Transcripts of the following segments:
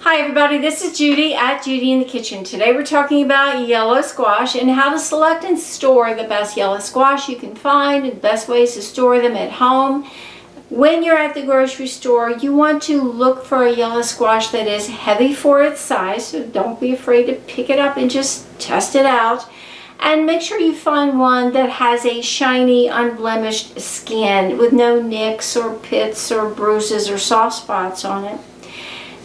Hi everybody, this is Judy at Judy in the Kitchen. Today we're talking about yellow squash and how to select and store the best yellow squash you can find and best ways to store them at home. When you're at the grocery store, you want to look for a yellow squash that is heavy for its size, so don't be afraid to pick it up and just test it out. And make sure you find one that has a shiny, unblemished skin with no nicks or pits or bruises or soft spots on it.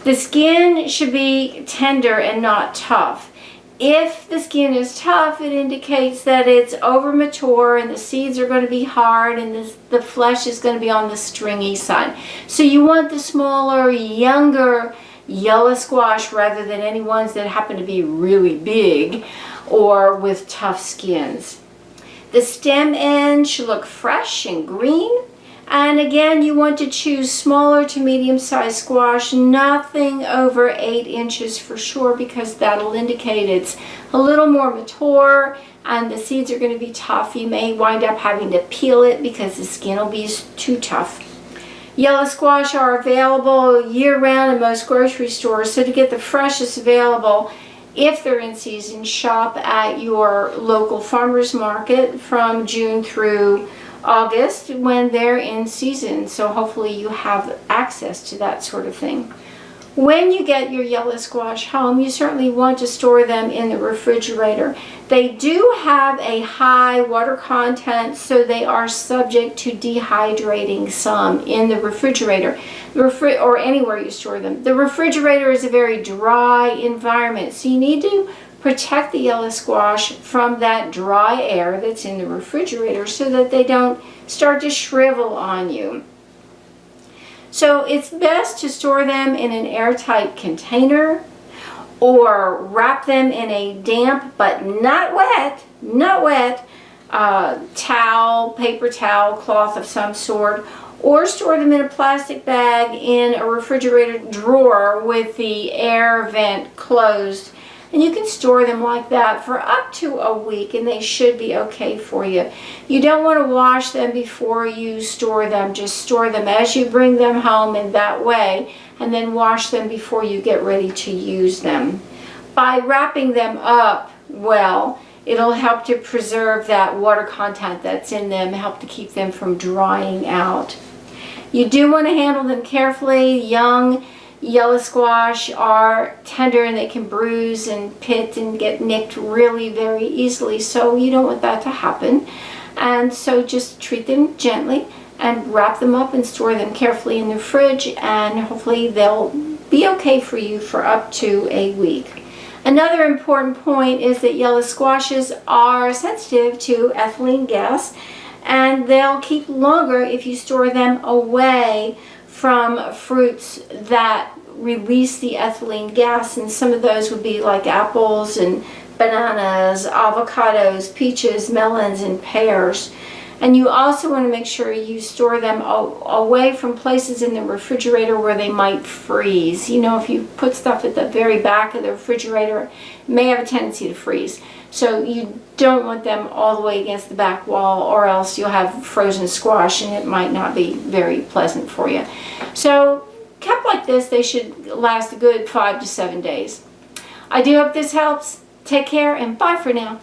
The skin should be tender and not tough. If the skin is tough, it indicates that it's over mature and the seeds are going to be hard and the flesh is going to be on the stringy side. So you want the smaller, younger yellow squash rather than any ones that happen to be really big or with tough skins. The stem end should look fresh and green. And again, you want to choose smaller to medium-sized squash, nothing over 8 inches for sure, because that'll indicate it's a little more mature and the seeds are going to be tough. You may wind up having to peel it because the skin will be too tough. Yellow squash are available year-round in most grocery stores, so to get the freshest available, if they're in season, shop at your local farmer's market from June through August when they're in season, so hopefully you have access to that sort of thing. When you get your yellow squash home, you certainly want to store them in the refrigerator. They do have a high water content, so they are subject to dehydrating some in the refrigerator or anywhere you store them. The refrigerator is a very dry environment, so you need to protect the yellow squash from that dry air that's in the refrigerator so that they don't start to shrivel on you. So it's best to store them in an airtight container or wrap them in a damp but not wet towel, paper towel, cloth of some sort, or store them in a plastic bag in a refrigerator drawer with the air vent closed. And you can store them like that for up to a week and they should be okay for you. You don't want to wash them before you store them. Just store them as you bring them home in that way and then wash them before you get ready to use them. By wrapping them up well, it'll help to preserve that water content that's in them, help to keep them from drying out. You do want to handle them carefully. Young yellow squash are tender and they can bruise and pit and get nicked really very easily, so you don't want that to happen. And so just treat them gently and wrap them up and store them carefully in the fridge, and hopefully they'll be okay for you for up to a week. Another important point is that yellow squashes are sensitive to ethylene gas, and they'll keep longer if you store them away from fruits that release the ethylene gas, and some of those would be like apples and bananas, avocados, peaches, melons, and pears. And you also want to make sure you store them away from places in the refrigerator where they might freeze. You know, if you put stuff at the very back of the refrigerator, it may have a tendency to freeze. So you don't want them all the way against the back wall, or else you'll have frozen squash and it might not be very pleasant for you. So kept like this, they should last a good 5 to 7 days. I do hope this helps. Take care and bye for now.